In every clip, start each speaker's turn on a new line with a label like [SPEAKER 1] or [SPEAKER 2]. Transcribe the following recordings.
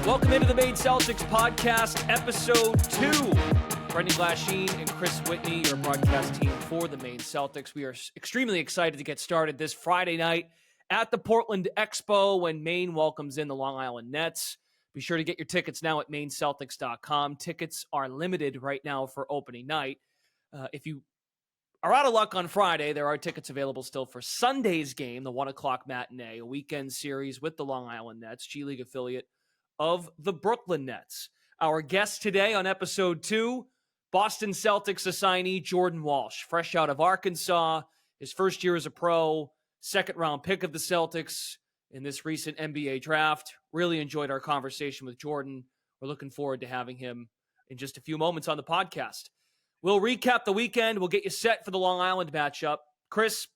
[SPEAKER 1] Welcome into the Maine Celtics podcast, episode 2. Brendan Glasheen and Chris Whitney, your broadcast team for the Maine Celtics. We are extremely excited to get started this Friday night at the Portland Expo when Maine welcomes in the Long Island Nets. Be sure to get your tickets now at MaineCeltics.com. Tickets are limited right now for opening night. If you are out of luck on Friday, there are tickets available still for Sunday's game, the 1 o'clock matinee, a weekend series with the Long Island Nets, G League affiliate of the Brooklyn Nets. Our guest today on episode 2, Boston Celtics assignee Jordan Walsh, fresh out of Arkansas, his first year as a pro, second-round pick of the Celtics in this recent NBA draft. Really enjoyed our conversation with Jordan. We're looking forward to having him in just a few moments on the podcast. We'll recap the weekend. We'll get you set for the Long Island matchup. Chris,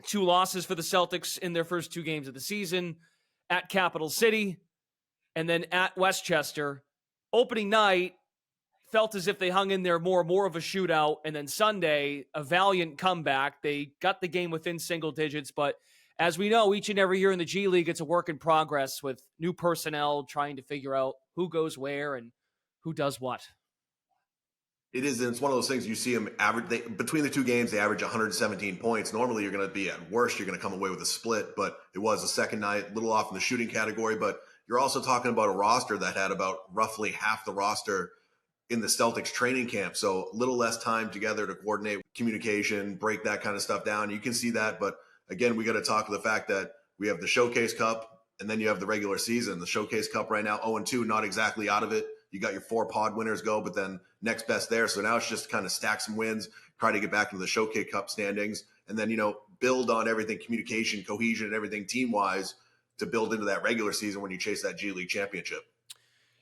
[SPEAKER 1] 2 losses for the Celtics in their first 2 games of the season at Capital City and then at Westchester. Opening night felt as if they hung in there more of a shootout. And then Sunday, a valiant comeback. They got the game within single digits. But as we know, each and every year in the G League, it's a work in progress with new personnel trying to figure out who goes where and who does what.
[SPEAKER 2] It is, and it's one of those things you see them average. Between the 2 games, they average 117 points. Normally, you're going to be at worst, you're going to come away with a split, but it was the second night, a little off in the shooting category. But you're also talking about a roster that had about roughly half the roster in the Celtics training camp. So a little less time together to coordinate communication, break that kind of stuff down. You can see that. But again, we got to talk to the fact that we have the Showcase Cup and then you have the regular season. The Showcase Cup right now, 0-2, not exactly out of it. You got your 4 pod winners go, but then next best there. So now it's just kind of stack some wins, try to get back into the Showcase Cup standings, and then, build on everything, communication, cohesion, and everything team-wise to build into that regular season when you chase that G League championship.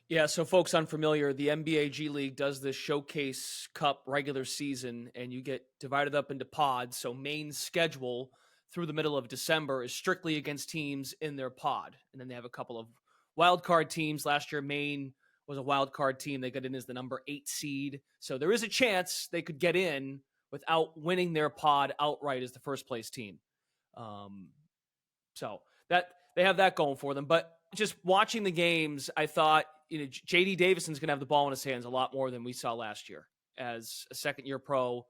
[SPEAKER 1] Yeah, so folks unfamiliar, the NBA G League does this Showcase Cup regular season, and you get divided up into pods. So Maine's schedule through the middle of December is strictly against teams in their pod. And then they have a couple of wild card teams. Last year, Maine was a wild card team. They got in as the number 8 seed. So there is a chance they could get in without winning their pod outright as the first place team. So that they have that going for them. But just watching the games, I thought, J.D. Davison's going to have the ball in his hands a lot more than we saw last year as a second-year pro.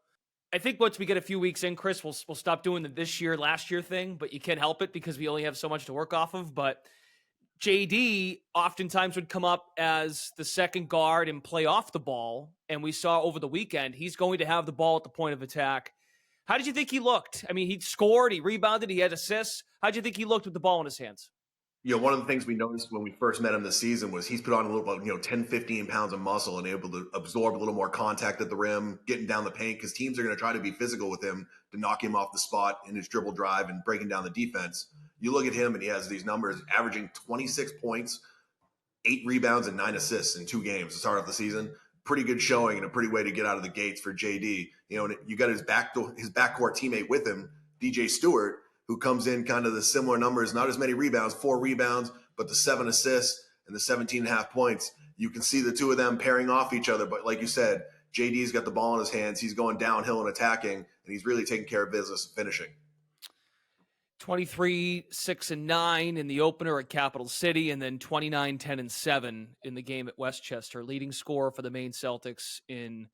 [SPEAKER 1] I think once we get a few weeks in, Chris, we'll stop doing the this year, last year thing, but you can't help it because we only have so much to work off of. But JD oftentimes would come up as the second guard and play off the ball. And we saw over the weekend, he's going to have the ball at the point of attack. How did you think he looked? I mean, he scored, he rebounded, he had assists. How did you think he looked with the ball in his hands?
[SPEAKER 2] One of the things we noticed when we first met him this season was he's put on a little, 10, 15 pounds of muscle and able to absorb a little more contact at the rim, getting down the paint, because teams are going to try to be physical with him to knock him off the spot in his dribble drive and breaking down the defense. You look at him and he has these numbers averaging 26 points, 8 rebounds, and 9 assists in 2 games to start off the season. Pretty good showing and a pretty way to get out of the gates for JD. And you got his backcourt teammate with him, DJ Stewart, who comes in kind of the similar numbers, not as many rebounds, 4 rebounds, but the 7 assists and the 17.5 points. You can see the two of them pairing off each other. But like you said, JD's got the ball in his hands. He's going downhill and attacking, and he's really taking care of business and finishing.
[SPEAKER 1] 23, 6, and 9 in the opener at Capital City, and then 29, 10, and 7 in the game at Westchester. Leading scorer for the Maine Celtics in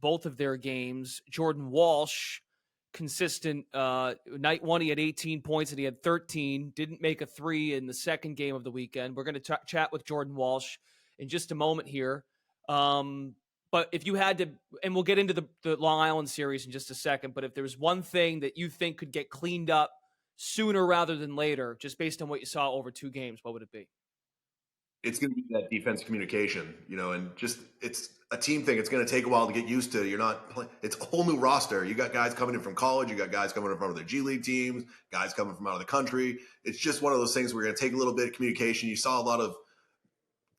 [SPEAKER 1] both of their games. Jordan Walsh, consistent. Night 1, he had 18 points, and he had 13. Didn't make a 3 in the second game of the weekend. We're going to chat with Jordan Walsh in just a moment here. But if you had to, and we'll get into the Long Island series in just a second, but if there's one thing that you think could get cleaned up sooner rather than later, just based on what you saw over 2 games, what would it be?
[SPEAKER 2] It's going to be that defense communication, and just it's a team thing. It's going to take a while to get used to. You're not playing. It's a whole new roster. You got guys coming in from college. You got guys coming in from other G League teams, guys coming from out of the country. It's just one of those things where you're going to take a little bit of communication. You saw a lot of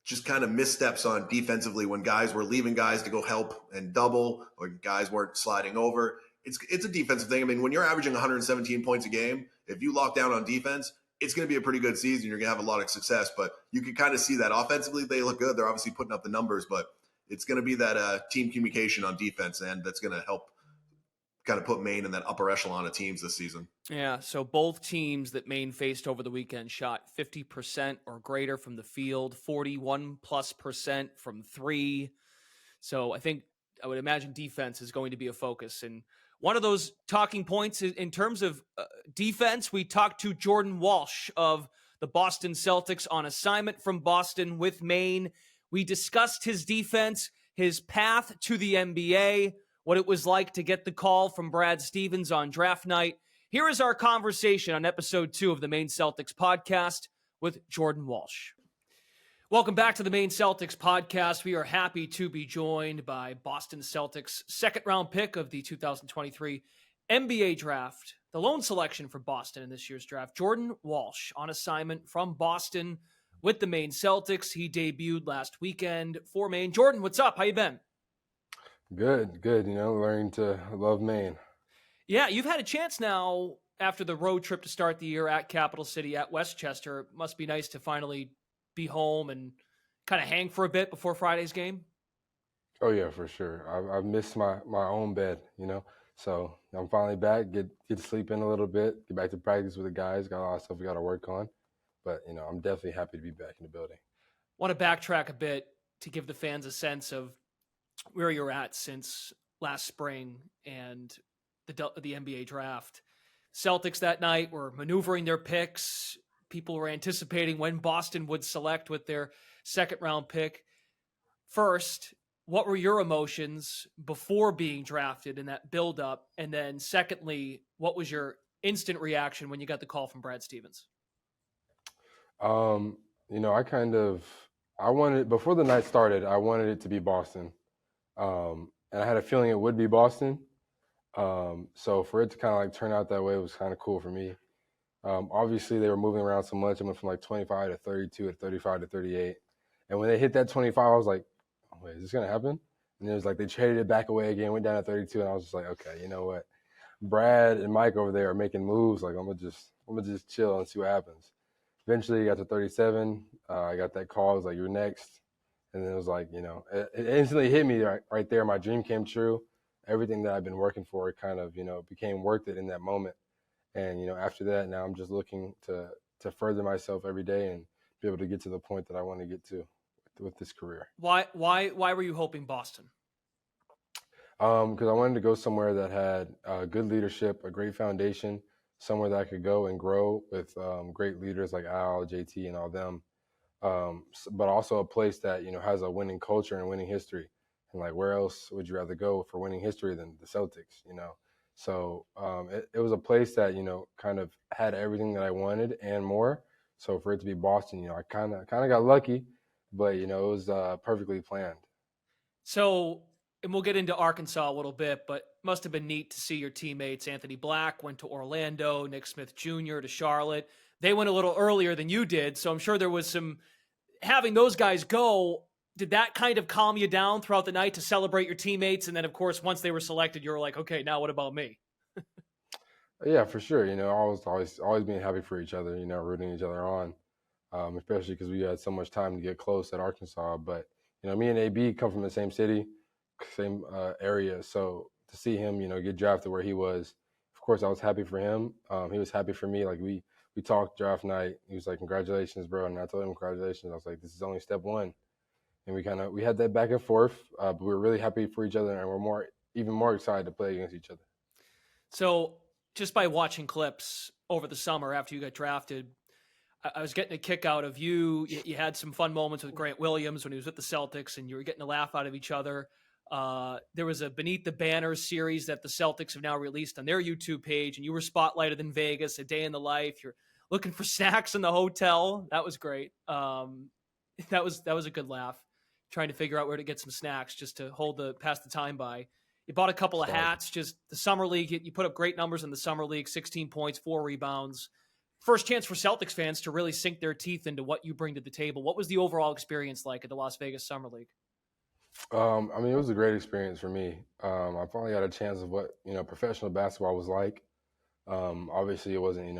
[SPEAKER 2] just kind of missteps on defensively when guys were leaving guys to go help and double, or guys weren't sliding over. It's a defensive thing. I mean, when you're averaging 117 points a game, if you lock down on defense, it's going to be a pretty good season. You're going to have a lot of success, but you can kind of see that offensively they look good. They're obviously putting up the numbers, but it's going to be that team communication on defense, and that's going to help kind of put Maine in that upper echelon of teams this season.
[SPEAKER 1] Yeah, so both teams that Maine faced over the weekend shot 50% or greater from the field, 41+% from three. So I would imagine defense is going to be a focus. And one of those talking points in terms of defense, we talked to Jordan Walsh of the Boston Celtics on assignment from Boston with Maine. We discussed his defense, his path to the NBA, what it was like to get the call from Brad Stevens on draft night. Here is our conversation on episode 2 of the Maine Celtics podcast with Jordan Walsh. Welcome back to the Maine Celtics podcast. We are happy to be joined by Boston Celtics second-round pick of the 2023 NBA draft, the lone selection for Boston in this year's draft, Jordan Walsh, on assignment from Boston with the Maine Celtics. He debuted last weekend for Maine. Jordan, what's up? How you been?
[SPEAKER 3] Good. Learning to love Maine.
[SPEAKER 1] Yeah, you've had a chance now after the road trip to start the year at Capital City, at Westchester. It must be nice to finally be home and kind of hang for a bit before Friday's game.
[SPEAKER 3] Oh yeah, for sure. I've missed my own bed, So I'm finally back. Get to sleep in a little bit. Get back to practice with the guys. Got a lot of stuff we got to work on, but I'm definitely happy to be back in the building.
[SPEAKER 1] Want to backtrack a bit to give the fans a sense of where you're at since last spring and the NBA draft. Celtics that night were maneuvering their picks. People were anticipating when Boston would select with their second-round pick. First, what were your emotions before being drafted in that build-up? And then secondly, what was your instant reaction when you got the call from Brad Stevens?
[SPEAKER 3] I wanted, before the night started, I wanted it to be Boston. And I had a feeling it would be Boston. So for it to kind of turn out that way was kind of cool for me. Obviously, they were moving around so much. I went from 25 to 32 to 35 to 38. And when they hit that 25, I was like, oh, wait, is this going to happen? And it was they traded it back away again, went down to 32. And I was just like, okay, you know what? Brad and Mike over there are making moves. I'm going to just chill and see what happens. Eventually, I got to 37. I got that call. I was like, you're next. And then it was it instantly hit me right there. My dream came true. Everything that I've been working for kind of, became worth it in that moment. And, after that, now I'm just looking to further myself every day and be able to get to the point that I want to get to with this career.
[SPEAKER 1] Why were you hoping Boston?
[SPEAKER 3] Because I wanted to go somewhere that had good leadership, a great foundation, somewhere that I could go and grow with great leaders like Al, JT, and all them. But also a place that, has a winning culture and winning history. And where else would you rather go for winning history than the Celtics, So it was a place that, kind of had everything that I wanted and more. So for it to be Boston, I kind of got lucky, but, it was perfectly planned.
[SPEAKER 1] So, and we'll get into Arkansas a little bit, but must have been neat to see your teammates. Anthony Black went to Orlando, Nick Smith Jr. to Charlotte. They went a little earlier than you did. So I'm sure there was some, having those guys go, did that kind of calm you down throughout the night to celebrate your teammates? And then, of course, once they were selected, you were like, okay, now what about me?
[SPEAKER 3] Yeah, for sure. Always being happy for each other, rooting each other on, especially because we had so much time to get close at Arkansas. But, me and AB come from the same city, same area. So to see him, get drafted where he was, of course, I was happy for him. He was happy for me. We talked draft night. He was like, congratulations, bro. And I told him, congratulations. I was like, this is only step one. And we had that back and forth, but we were really happy for each other, and we're even more excited to play against each other.
[SPEAKER 1] So just by watching clips over the summer after you got drafted, I was getting a kick out of you. You had some fun moments with Grant Williams when he was with the Celtics, and you were getting a laugh out of each other. There was a Beneath the Banners series that the Celtics have now released on their YouTube page, and you were spotlighted in Vegas, a day in the life. You're looking for snacks in the hotel. That was great. That was a good laugh. Trying to figure out where to get some snacks just to pass the time by. You bought a couple of hats, just the summer league. You put up great numbers in the summer league, 16 points, 4 rebounds. First chance for Celtics fans to really sink their teeth into what you bring to the table. What was the overall experience like at the Las Vegas Summer League?
[SPEAKER 3] It was a great experience for me. I finally got a chance of what, professional basketball was like. Obviously it wasn't,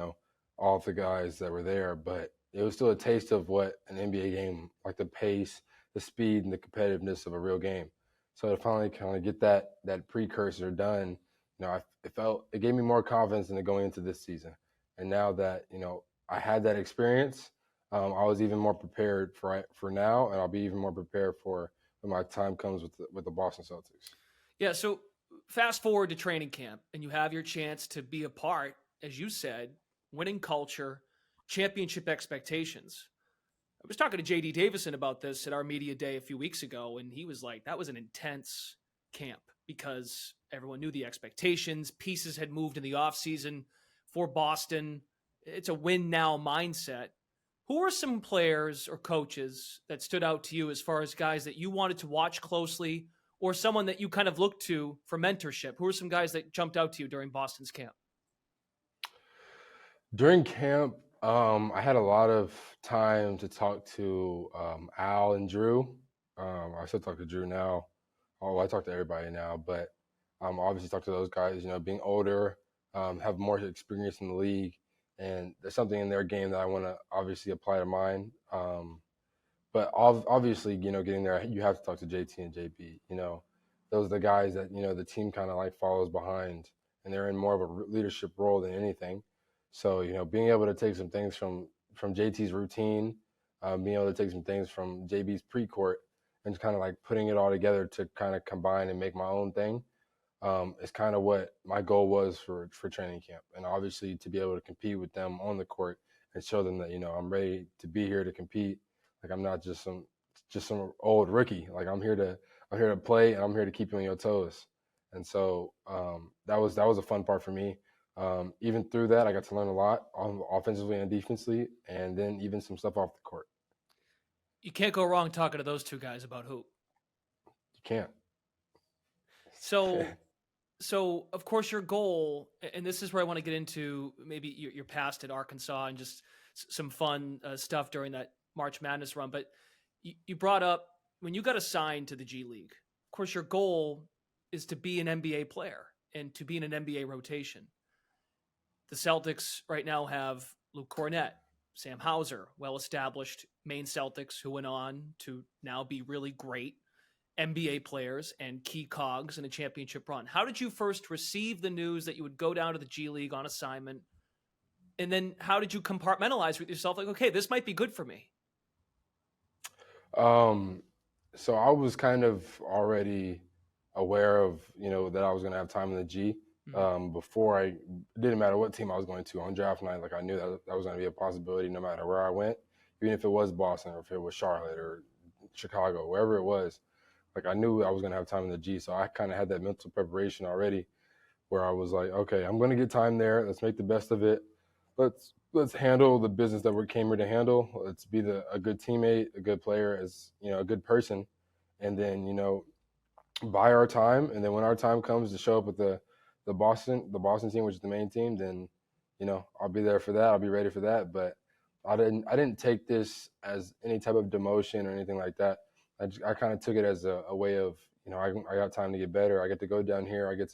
[SPEAKER 3] all of the guys that were there, but it was still a taste of what an NBA game, like the pace, the speed, and the competitiveness of a real game. So to finally kind of get that precursor done, it gave me more confidence in going into this season. And now that, I had that experience, I was even more prepared for now, and I'll be even more prepared for when my time comes with the Boston Celtics.
[SPEAKER 1] Yeah, so fast forward to training camp, and you have your chance to be a part, as you said, winning culture, championship expectations. I was talking to JD Davison about this at our media day a few weeks ago, and he was like, that was an intense camp because everyone knew the expectations. Pieces had moved in the offseason for Boston. It's a win now mindset. Who are some players or coaches that stood out to you as far as guys that you wanted to watch closely, or someone that you kind of looked to for mentorship? Who are some guys that jumped out to you during Boston's camp?
[SPEAKER 3] During camp, I had a lot of time to talk to Al and Drew. I still talk to Drew now. Oh, I talk to everybody now, but obviously talk to those guys. Being older, have more experience in the league, and there's something in their game that I want to obviously apply to mine. But obviously, getting there, you have to talk to JT and JB. Those are the guys that the team kind of like follows behind, and they're in more of a leadership role than anything. So, being able to take some things from JT's routine, being able to take some things from JB's pre-court, and kind of like putting it all together to kind of combine and make my own thing, is kind of what my goal was for training camp. And obviously to be able to compete with them on the court and show them that, I'm ready to be here to compete. Like, I'm not just some old rookie. Like, I'm here to play, and I'm here to keep you on your toes. And so that was a fun part for me. Even through that, I got to learn a lot offensively and defensively, and then even some stuff off the court.
[SPEAKER 1] You can't go wrong talking to those two guys about hoop.
[SPEAKER 3] You can't.
[SPEAKER 1] So of course your goal, and this is where I want to get into maybe your past at Arkansas and just some fun stuff during that March Madness run. But you brought up when you got assigned to the G League, of course your goal is to be an NBA player and to be in an NBA rotation. The Celtics right now have Luke Cornett, Sam Hauser, well-established Maine Celtics who went on to now be really great NBA players and key cogs in a championship run. How did you first receive the news that you would go down to the G League on assignment? And then how did you compartmentalize with yourself? Like, okay, this might be good for me.
[SPEAKER 3] So I was kind of already aware of, that I was going to have time in the G. Before it didn't matter what team I was going to on draft night. Like, I knew that was going to be a possibility no matter where I went, even if it was Boston or if it was Charlotte or Chicago, wherever it was. Like, I knew I was going to have time in the G. So I kind of had that mental preparation already where I was like, okay, I'm going to get time there. Let's make the best of it. Let's handle the business that we came here to handle. Let's be a good teammate, a good player, as a good person, and then buy our time. And then when our time comes to show up with the Boston team, which is the main team, then I'll be there for that. I'll be ready for that. But I didn't take this as any type of demotion or anything like that. I kind of took it as a way of I got time to get better. I get to go down here. I get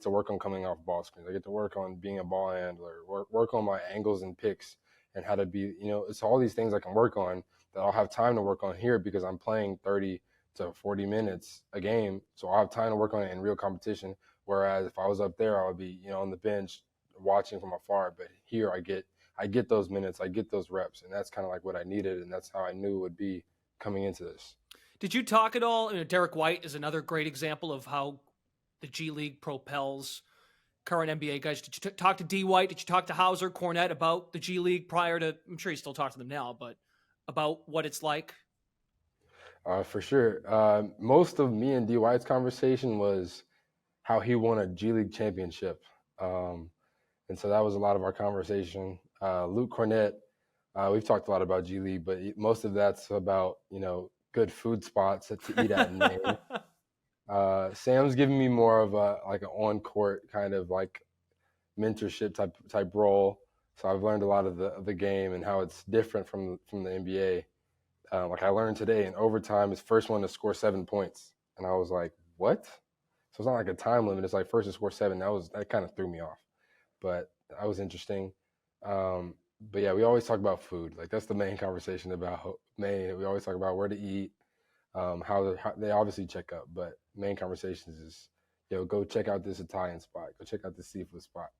[SPEAKER 3] to work on coming off ball screens. I get to work on being a ball handler. Work on my angles and picks and how to be. It's all these things I can work on that I'll have time to work on here because I'm playing 30 to 40 minutes a game, so I'll have time to work on it in real competition. Whereas if I was up there, I would be, on the bench watching from afar. But here I get those minutes, I get those reps, and that's kind of like what I needed, and that's how I knew it would be coming into this.
[SPEAKER 1] Did you talk at all? Derek White is another great example of how the G League propels current NBA guys. Did you talk to D. White? Did you talk to Hauser, Cornett about the G League prior to? I'm sure you still talk to them now, but about what it's like.
[SPEAKER 3] For sure. Most of me and D. White's conversation was how he won a G League championship. And so that was a lot of our conversation. Luke Cornett, we've talked a lot about G League, but most of that's about, good food spots to eat at in Maine. Sam's giving me more of an on-court kind of like mentorship type role. So I've learned a lot of the game and how it's different from the NBA. Like I learned today in overtime, his first one to score 7 points. And I was like, what? So it's not like a time limit. It's like first to score 7. That kind of threw me off. But that was interesting. But yeah, we always talk about food. Like that's the main conversation about Maine. We always talk about where to eat, how they obviously check up. But main conversations is, yo, go check out this Italian spot. Go check out this seafood spot.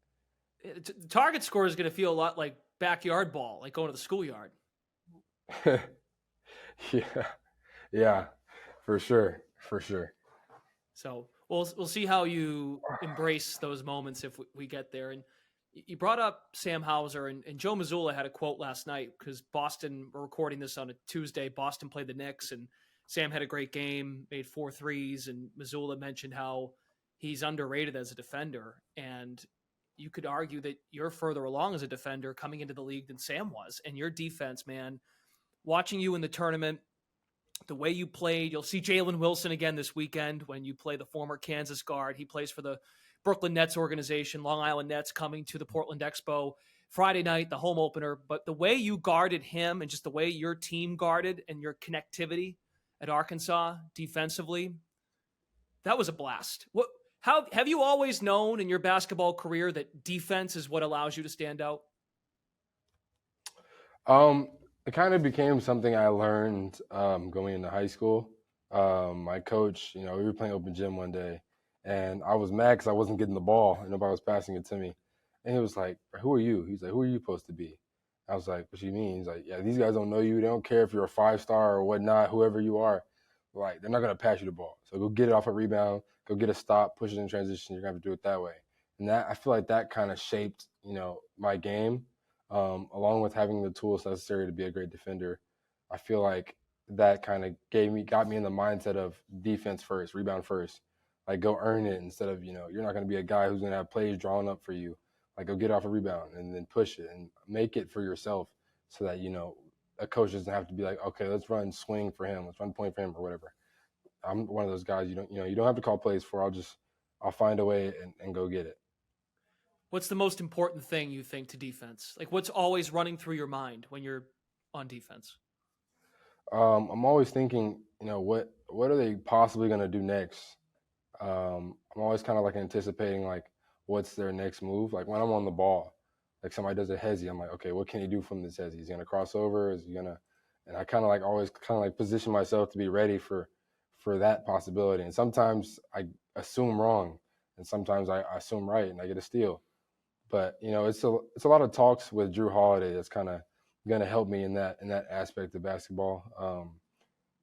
[SPEAKER 1] The target score is going to feel a lot like backyard ball, like going to the schoolyard.
[SPEAKER 3] Yeah, for sure.
[SPEAKER 1] So we'll see how you embrace those moments if we get there. And you brought up Sam Hauser, and Joe Mazzulla had a quote last night because Boston, we're recording this on a Tuesday, Boston played the Knicks, and Sam had a great game, made 4 threes, and Mazzulla mentioned how he's underrated as a defender. And you could argue that you're further along as a defender coming into the league than Sam was. And your defense, man, watching you in the tournament, the way you played, you'll see Jalen Wilson again this weekend when you play the former Kansas guard. He plays for the Brooklyn Nets organization, Long Island Nets, coming to the Portland Expo Friday night, the home opener. But the way you guarded him and just the way your team guarded and your connectivity at Arkansas defensively, that was a blast. How have you always known in your basketball career that defense is what allows you to stand out?
[SPEAKER 3] It kind of became something I learned going into high school. My coach, we were playing open gym one day, and I was mad because I wasn't getting the ball and nobody was passing it to me. And he was like, "Who are you?" He's like, "Who are you supposed to be?" I was like, "What do you mean?" He's like, "Yeah, these guys don't know you. They don't care if you're a 5-star or whatnot, whoever you are. Like, they're not going to pass you the ball. So go get it off a rebound, go get a stop, push it in transition. You're going to have to do it that way." And that, I feel like that kind of shaped, my game. Along with having the tools necessary to be a great defender. I feel like that kind of got me in the mindset of defense first, rebound first. Like, go earn it instead of, you're not going to be a guy who's going to have plays drawn up for you. Like, go get off a rebound and then push it and make it for yourself so that, a coach doesn't have to be like, okay, let's run swing for him. Let's run point for him or whatever. I'm one of those guys you don't have to call plays for. I'll find a way and go get it.
[SPEAKER 1] What's the most important thing you think to defense? Like, what's always running through your mind when you're on defense?
[SPEAKER 3] I'm always thinking, what are they possibly going to do next? I'm always kind of like anticipating like what's their next move. Like when I'm on the ball, like somebody does a hezzy, I'm like, okay, what can he do from this hezzy? Is he going to cross over? Is he going to? And I kind of like always kind of like position myself to be ready for that possibility. And sometimes I assume wrong, and sometimes I assume right, and I get a steal. But it's a lot of talks with Drew Holiday that's kind of going to help me in that aspect of basketball.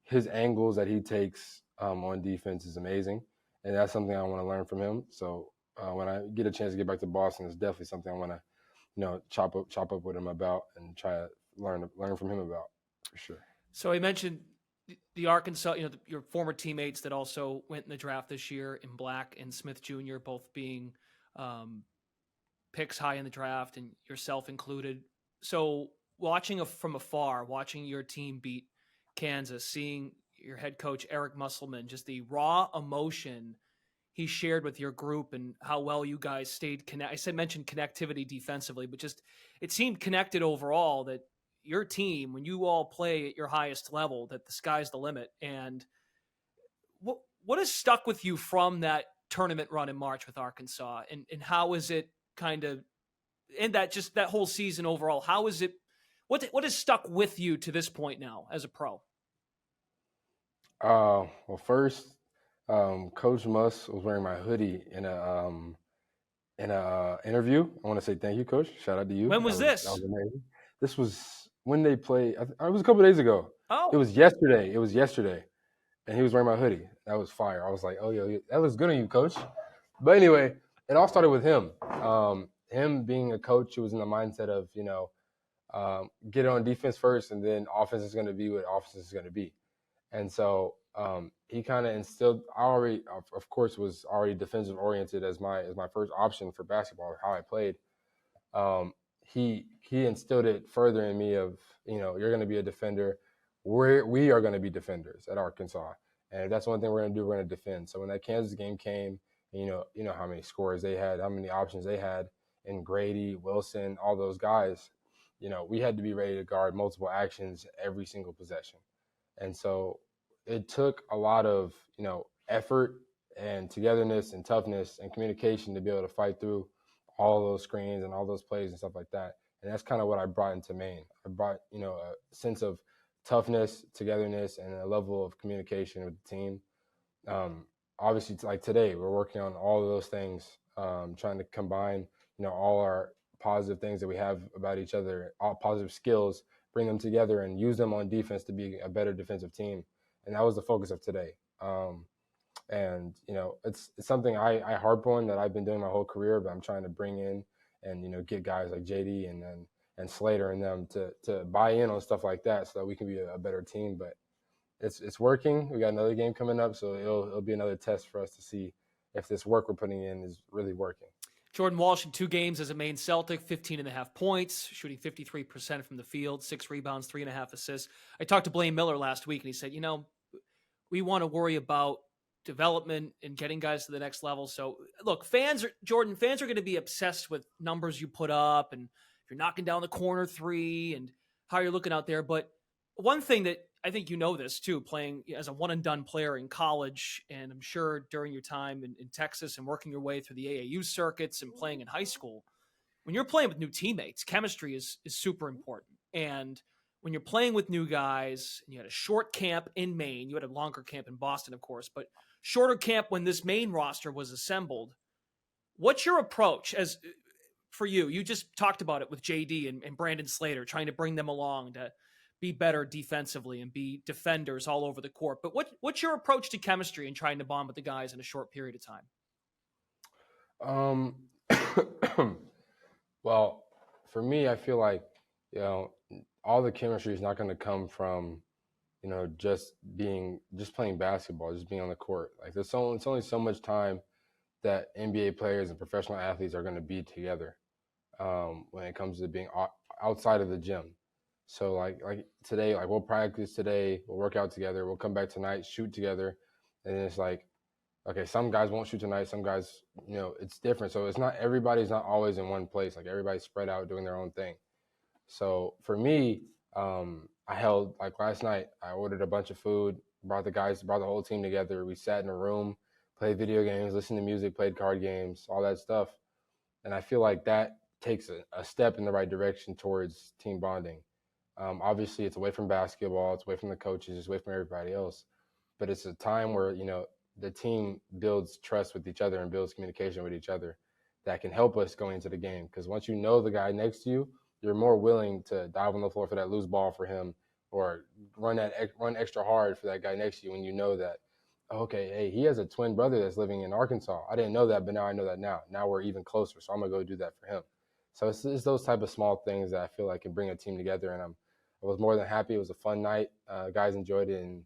[SPEAKER 3] His angles that he takes on defense is amazing, and that's something I want to learn from him. So when I get a chance to get back to Boston, it's definitely something I want to chop up with him about and try to learn from him about for sure.
[SPEAKER 1] So he mentioned the Arkansas, your former teammates that also went in the draft this year in Black and Smith Jr. both being picks high in the draft, and yourself included. So watching from afar, watching your team beat Kansas, seeing your head coach, Eric Musselman, just the raw emotion he shared with your group and how well you guys stayed connected. I mentioned connectivity defensively, but just it seemed connected overall, that your team, when you all play at your highest level, that the sky's the limit. And what has stuck with you from that tournament run in March with Arkansas, and how is it kind of, and that whole season overall, how is it, what has stuck with you to this point now as a pro?
[SPEAKER 3] Well, first, Coach Muss was wearing my hoodie in a interview. I want to say thank you, Coach. Shout out to you.
[SPEAKER 1] When was this?
[SPEAKER 3] That was amazing. This was when they played. It was a couple days ago.
[SPEAKER 1] Oh,
[SPEAKER 3] it was yesterday. And he was wearing my hoodie. That was fire. I was like, oh, yo, that looks good on you, Coach. But anyway, it all started with him. Him being a coach who was in the mindset of, get on defense first, and then offense is going to be what offense is going to be. And so he kind of instilled. I already, of course, was already defensive oriented as my first option for basketball, how I played. He instilled it further in me of, you're going to be a defender. We are going to be defenders at Arkansas, and if that's one thing we're going to do, we're going to defend. So when that Kansas game came, you know how many scores they had, how many options they had, and Grady, Wilson, all those guys, we had to be ready to guard multiple actions every single possession. And so it took a lot of, effort and togetherness and toughness and communication to be able to fight through all those screens and all those plays and stuff like that. And that's kind of what I brought into Maine. I brought, a sense of toughness, togetherness, and a level of communication with the team. obviously, like today, we're working on all of those things, trying to combine, all our positive things that we have about each other, all positive skills, bring them together and use them on defense to be a better defensive team. And that was the focus of today. And it's something I harp on that I've been doing my whole career, but I'm trying to bring in and get guys like JD and Slater and them to buy in on stuff like that so that we can be a better team. But it's working. We got another game coming up, so it'll be another test for us to see if this work we're putting in is really working.
[SPEAKER 1] Jordan Walsh in 2 games as a Maine Celtic, 15.5 points, shooting 53% from the field, 6 rebounds, 3.5 assists. I talked to Blaine Miller last week, and he said, we want to worry about development and getting guys to the next level. So, look, fans are going to be obsessed with numbers you put up and if you're knocking down the corner 3 and how you're looking out there. But one thing that I think this too, playing as a one-and-done player in college, and I'm sure during your time in Texas and working your way through the AAU circuits and playing in high school, when you're playing with new teammates, chemistry is super important. And when you're playing with new guys, and you had a short camp in Maine, you had a longer camp in Boston, of course, but shorter camp when this Maine roster was assembled, what's your approach for you? You just talked about it with JD and Brandon Slater, trying to bring them along to be better defensively and be defenders all over the court. But what's your approach to chemistry and trying to bond with the guys in a short period of
[SPEAKER 3] time? Well, for me, I feel like, all the chemistry is not going to come from, just playing basketball, just being on the court. Like it's only so much time that NBA players and professional athletes are going to be together when it comes to being outside of the gym. So like today, like we'll practice today, we'll work out together, we'll come back tonight, shoot together. And it's like, okay, some guys won't shoot tonight, some guys, it's different. So everybody's not always in one place. Like everybody's spread out doing their own thing. So for me, I held, like last night, I ordered a bunch of food, brought the whole team together. We sat in a room, played video games, listened to music, played card games, all that stuff. And I feel like that takes a step in the right direction towards team bonding. Obviously, it's away from basketball, it's away from the coaches, it's away from everybody else. But it's a time where, the team builds trust with each other and builds communication with each other that can help us going into the game. Because once you know the guy next to you, you're more willing to dive on the floor for that loose ball for him or run extra hard for that guy next to you when you know that, okay, hey, he has a twin brother that's living in Arkansas. I didn't know that, but now I know that now. Now we're even closer, so I'm going to go do that for him. So it's those type of small things that I feel like can bring a team together, and I was more than happy. It was a fun night. Guys enjoyed it, and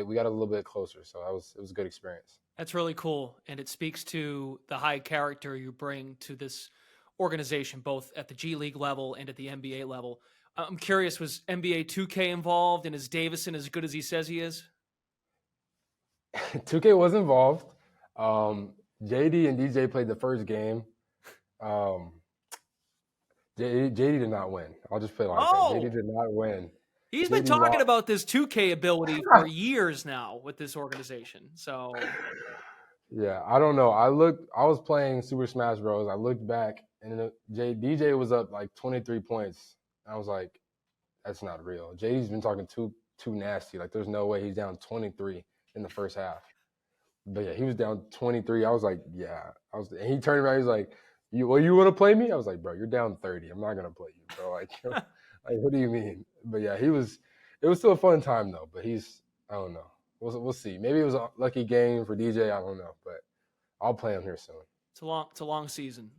[SPEAKER 3] we got a little bit closer, so it was a good experience.
[SPEAKER 1] That's really cool, and it speaks to the high character you bring to this organization, both at the G League level and at the NBA level. I'm curious, was NBA 2K involved, and is Davison as good as he says he is?
[SPEAKER 3] 2K was involved. JD and DJ played the first game. JD did not win. I'll just put it like that. JD did not win.
[SPEAKER 1] He's been talking about this 2K ability for years now with this organization. So,
[SPEAKER 3] yeah, I don't know. I was playing Super Smash Bros. I looked back, and DJ was up like 23 points. I was like, that's not real. JD's been talking too nasty. Like, there's no way he's down 23 in the first half. But yeah, he was down 23. I was like, yeah. And he turned around. He's like, you want to play me? I was like, bro, you're down 30. I'm not gonna play you, bro. Like, what do you mean? But yeah, it was still a fun time though. But I don't know. We'll see. Maybe it was a lucky game for DJ. I don't know, but I'll play him here soon.
[SPEAKER 1] It's a long season.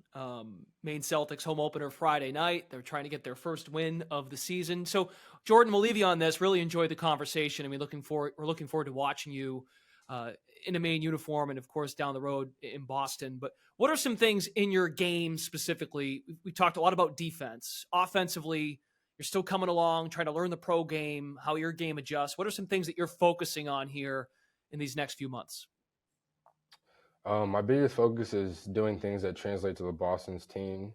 [SPEAKER 1] Maine Celtics home opener Friday night. They're trying to get their first win of the season. So, Jordan, we'll leave you on this. Really enjoyed the conversation. I mean, we're looking forward to watching you in a Maine uniform and, of course, down the road in Boston. But what are some things in your game specifically? We talked a lot about defense. Offensively, you're still coming along, trying to learn the pro game, how your game adjusts. What are some things that you're focusing on here in these next few months?
[SPEAKER 3] My biggest focus is doing things that translate to the Boston's team.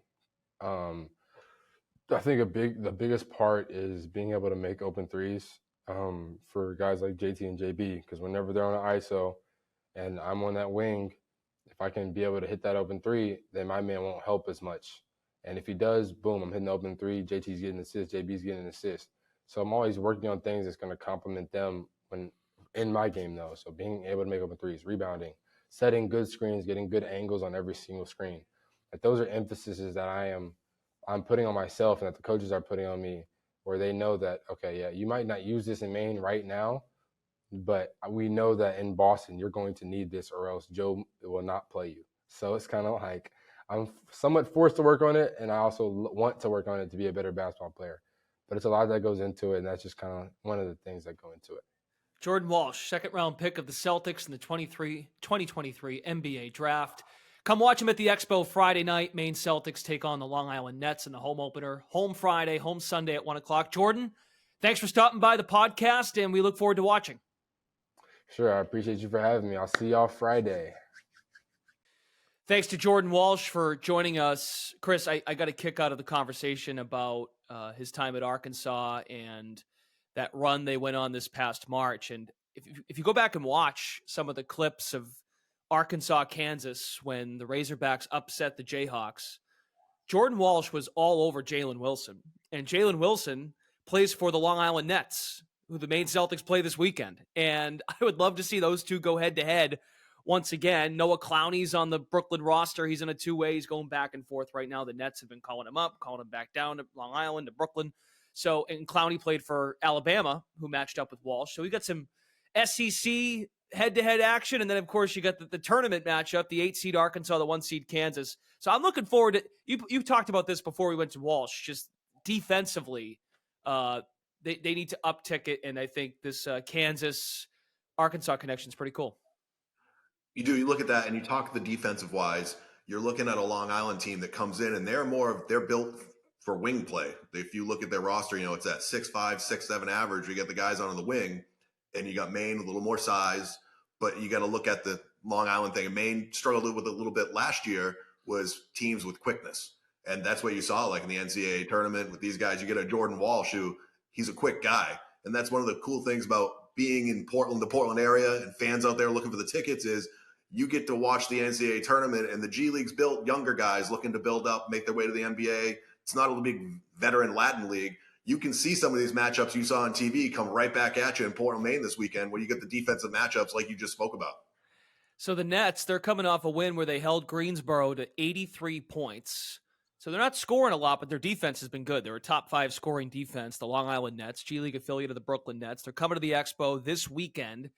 [SPEAKER 3] I think the biggest part is being able to make open threes for guys like JT and JB, because whenever they're on an ISO and I'm on that wing, if I can be able to hit that open three, then my man won't help as much. And if he does, boom, I'm hitting the open three, JT's getting an assist, JB's getting an assist. So I'm always working on things that's going to complement them when in my game, though. So being able to make open threes, rebounding, setting good screens, getting good angles on every single screen. Like those are emphases that I'm putting on myself and that the coaches are putting on me, where they know that, okay, yeah, you might not use this in Maine right now, but we know that in Boston you're going to need this or else Joe will not play you. So it's kind of like I'm somewhat forced to work on it, and I also want to work on it to be a better basketball player. But it's a lot that goes into it, and that's just kind of one of the things that go into it.
[SPEAKER 1] Jordan Walsh, second-round pick of the Celtics in the 2023 NBA draft. Come watch him at the Expo Friday night. Maine Celtics take on the Long Island Nets in the home opener. Home Friday, home Sunday at 1 o'clock. Jordan, thanks for stopping by the podcast, and we look forward to watching.
[SPEAKER 3] Sure, I appreciate you for having me. I'll see y'all Friday.
[SPEAKER 1] Thanks to Jordan Walsh for joining us. Chris, I got a kick out of the conversation about his time at Arkansas and that run they went on this past March. And if you go back and watch some of the clips of Arkansas, Kansas, when the Razorbacks upset the Jayhawks, Jordan Walsh was all over Jalen Wilson. And Jalen Wilson plays for the Long Island Nets, who the Maine Celtics play this weekend. And I would love to see those two go head-to-head once again. Noah Clowney's on the Brooklyn roster. He's in a two-way. He's going back and forth right now. The Nets have been calling him up, calling him back down to Long Island, to Brooklyn. So, and Clowney played for Alabama, who matched up with Walsh. So we got some SEC head-to-head action. And then, of course, you got the tournament matchup, the 8-seed Arkansas, the 1-seed Kansas. So I'm looking forward to – you talked about this before we went to Walsh. Just defensively, they need to uptick it. And I think this Kansas-Arkansas connection is pretty cool.
[SPEAKER 2] You do. You look at that and you talk the defensive wise. You're looking at a Long Island team that comes in and they're built for wing play. If you look at their roster, it's that 6'5", 6'7" average. You get the guys on the wing, and you got Maine, a little more size, but you got to look at the Long Island thing. And Maine struggled with a little bit last year was teams with quickness. And that's what you saw like in the NCAA tournament with these guys. You get a Jordan Walsh who he's a quick guy. And that's one of the cool things about being in Portland, the Portland area, and fans out there looking for the tickets is you get to watch the NCAA tournament, and the G League's built younger guys looking to build up, make their way to the NBA. It's not a big veteran Latin league. You can see some of these matchups you saw on TV come right back at you in Portland, Maine this weekend, where you get the defensive matchups like you just spoke about.
[SPEAKER 1] So the Nets, they're coming off a win where they held Greensboro to 83 points. So they're not scoring a lot, but their defense has been good. They're a top 5 scoring defense, the Long Island Nets, G League affiliate of the Brooklyn Nets. They're coming to the Expo this weekend.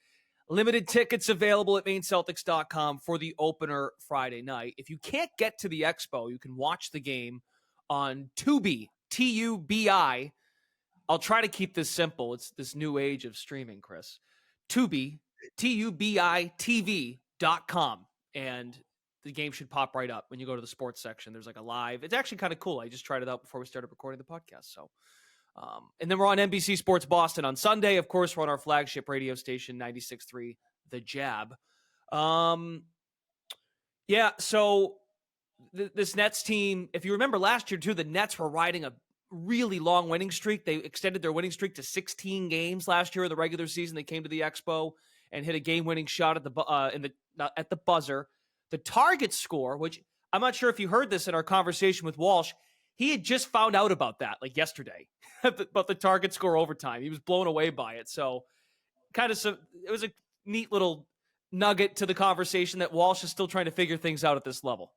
[SPEAKER 1] Limited tickets available at MaineCeltics.com for the opener Friday night. If you can't get to the Expo, you can watch the game on Tubi, Tubi. I'll try to keep this simple. It's this new age of streaming, Chris. Tubi, Tubi TV.com. And the game should pop right up when you go to the sports section. There's like a live. It's actually kind of cool. I just tried it out before we started recording the podcast. So, and then we're on NBC Sports Boston on Sunday. Of course, we're on our flagship radio station, 96.3 The Jab. So this Nets team, if you remember last year, too, the Nets were riding a really long winning streak. They extended their winning streak to 16 games last year in the regular season. They came to the Expo and hit a game-winning shot at the buzzer. The target score, which I'm not sure if you heard this in our conversation with Walsh, he had just found out about that like yesterday, about the target score overtime. He was blown away by it. So it was a neat little nugget to the conversation that Walsh is still trying to figure things out at this level.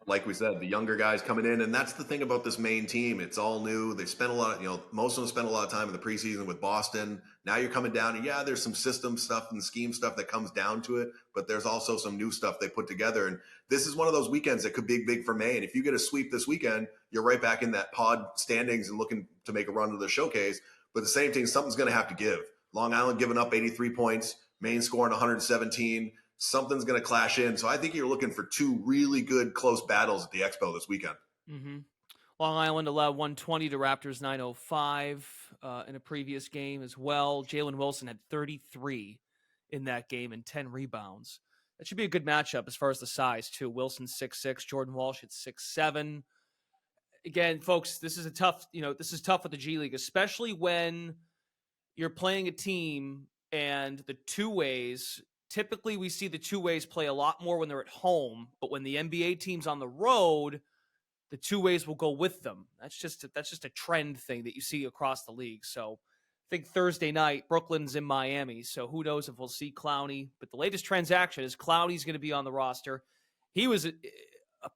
[SPEAKER 2] Like we said, the younger guys coming in, and that's the thing about this Maine team. It's all new. They spent a lot, most of them spent a lot of time in the preseason with Boston. Now you're coming down, and yeah, there's some system stuff and scheme stuff that comes down to it, but there's also some new stuff they put together. And this is one of those weekends that could be big for Maine. If you get a sweep this weekend, you're right back in that pod standings and looking to make a run to the showcase. But the same thing, something's going to have to give. Long Island giving up 83 points, Maine scoring 117. Something's going to clash in. So I think you're looking for two really good close battles at the Expo this weekend.
[SPEAKER 1] Mm-hmm. Long Island allowed 120 to Raptors 905 in a previous game as well. Jalen Wilson had 33 in that game and 10 rebounds. That should be a good matchup as far as the size, too. Wilson 6'6", Jordan Walsh at 6'7". Again, folks, this is tough with the G League, especially when you're playing a team and the two ways. Typically, we see the two ways play a lot more when they're at home, but when the NBA team's on the road, the two ways will go with them. That's just a trend thing that you see across the league. So think Thursday night, Brooklyn's in Miami, so who knows if we'll see Clowney. But the latest transaction is Clowney's going to be on the roster. He was a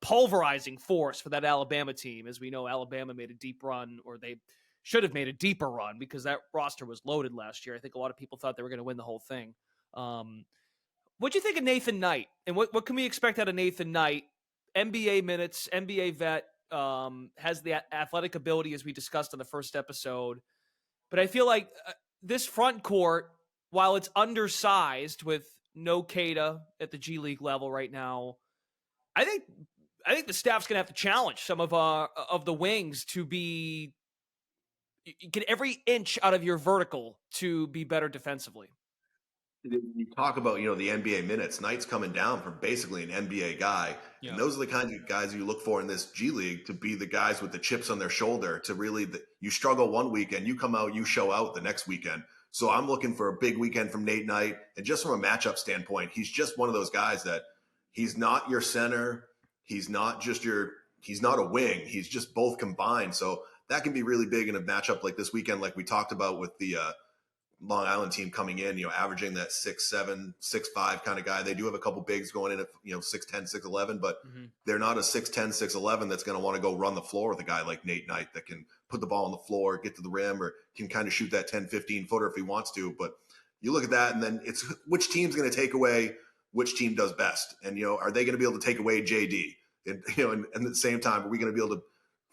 [SPEAKER 1] pulverizing force for that Alabama team. As we know, Alabama made a deep run, or they should have made a deeper run because that roster was loaded last year. I think a lot of people thought they were going to win the whole thing. What do you think of Nathan Knight? And what can we expect out of Nathan Knight? NBA minutes, NBA vet, has the athletic ability, as we discussed on the first episode. But I feel like this front court, while it's undersized with no Kada at the G League level right now, I think the staff's going to have to challenge some of the wings to get every inch out of your vertical to be better defensively.
[SPEAKER 2] You talk about, the NBA minutes. Knight's coming down from basically an NBA guy. Yeah. And those are the kinds of guys you look for in this G League to be the guys with the chips on their shoulder to really, you struggle one weekend, you come out, you show out the next weekend. So I'm looking for a big weekend from Nate Knight. And just from a matchup standpoint, he's just one of those guys that he's not your center. He's not a wing. He's just both combined. So that can be really big in a matchup like this weekend, like we talked about with the Long Island team coming in, averaging that 6'7", 6'5" kind of guy. They do have a couple bigs going in at 6'10", 6'11", but they're not a 6'10", 6'11" that's going to want to go run the floor with a guy like Nate Knight that can put the ball on the floor, get to the rim, or can kind of shoot that 10, 15 footer if he wants to. But you look at that, and then it's which team's going to take away which team does best, and are they going to be able to take away JD? And and at the same time, are we going to be able to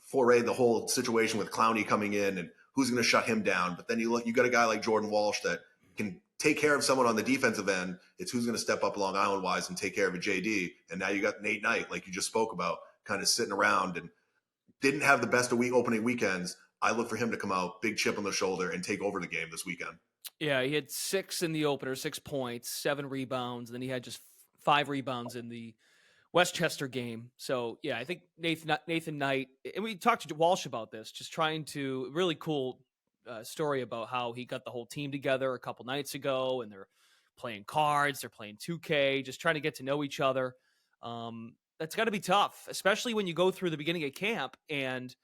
[SPEAKER 2] foray the whole situation with Clowney coming in and who's going to shut him down? But then you got a guy like Jordan Walsh that can take care of someone on the defensive end. It's who's going to step up Long Island wise and take care of a JD. And now you got Nate Knight, like you just spoke about, kind of sitting around and didn't have the best of opening weekends. I look for him to come out, big chip on the shoulder, and take over the game this weekend.
[SPEAKER 1] Yeah, he had 6 in the opener, 6 points, 7 rebounds, and then he had just 5 rebounds in the Westchester game. So, yeah, I think Nathan Knight, and we talked to Walsh about this, just trying to, really cool story about how he got the whole team together a couple nights ago, and they're playing cards, they're playing 2K, just trying to get to know each other. That's got to be tough, especially when you go through the beginning of camp. And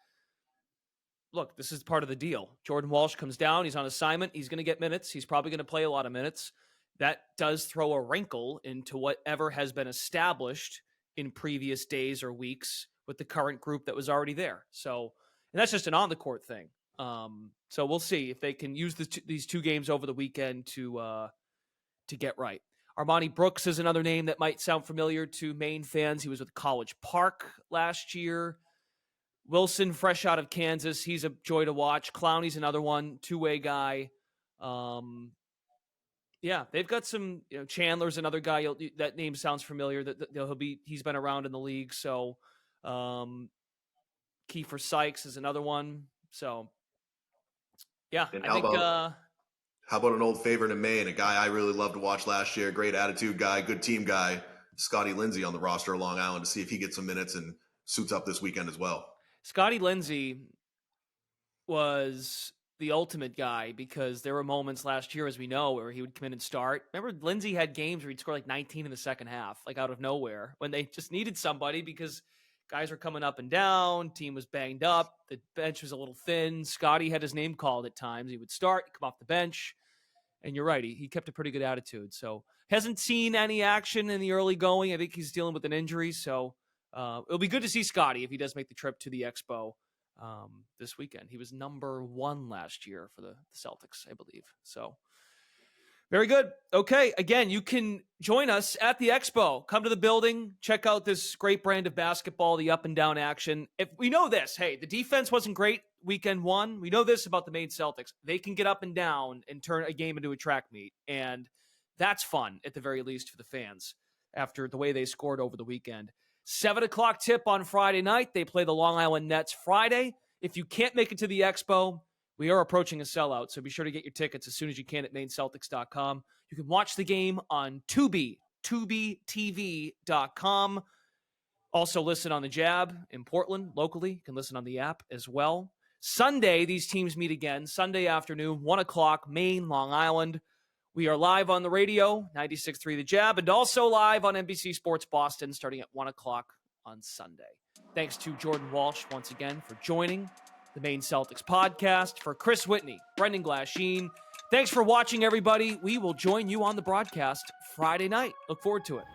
[SPEAKER 1] look, this is part of the deal. Jordan Walsh comes down, he's on assignment, he's going to get minutes, he's probably going to play a lot of minutes. That does throw a wrinkle into whatever has been established in previous days or weeks with the current group that was already there. So, and that's just an on the court thing. So we'll see if they can use these 2 games over the weekend to get right. Armani Brooks is another name that might sound familiar to Maine fans. He was with College Park last year. Wilson, fresh out of Kansas, he's a joy to watch. Clowney's another one, 2-way guy. Yeah, they've got some. Chandler's another guy. That name sounds familiar. He's been around in the league. So, Kiefer Sykes is another one. So, yeah,
[SPEAKER 2] and
[SPEAKER 1] I think.
[SPEAKER 2] How about an old favorite in Maine, a guy I really loved to watch last year, great attitude guy, good team guy, Scotty Lindsey on the roster of Long Island, to see if he gets some minutes and suits up this weekend as well.
[SPEAKER 1] Scotty Lindsey was the ultimate guy because there were moments last year, as we know, where he would come in and start. Remember, Lindsey had games where he'd score like 19 in the second half, like out of nowhere, when they just needed somebody because guys were coming up and down, team was banged up, the bench was a little thin. Scotty had his name called at times. He would start, come off the bench, and you're right, he kept a pretty good attitude. So hasn't seen any action in the early going. I think he's dealing with an injury, so it'll be good to see Scotty if he does make the trip to the Expo this weekend. He was number 1 last year for the Celtics, I believe. So very good. Okay. Again, you can join us at the Expo. Come to the building, check out this great brand of basketball, the up and down action. If we know this, hey, the defense wasn't great weekend 1. We know this about the Maine Celtics. They can get up and down and turn a game into a track meet. And that's fun at the very least for the fans after the way they scored over the weekend. 7:00 tip on Friday night. They play the Long Island Nets Friday. If you can't make it to the Expo, we are approaching a sellout, so be sure to get your tickets as soon as you can at MaineCeltics.com. You can watch the game on Tubi, TubiTV.com. Also listen on the Jab in Portland, locally. You can listen on the app as well. Sunday, these teams meet again. Sunday afternoon, 1:00, Maine, Long Island. We are live on the radio, 96.3 The Jab, and also live on NBC Sports Boston starting at 1:00 on Sunday. Thanks to Jordan Walsh once again for joining. the Maine Celtics podcast. For Chris Whitney, Brendan Glasheen, thanks for watching, everybody. We will join you on the broadcast Friday night. Look forward to it.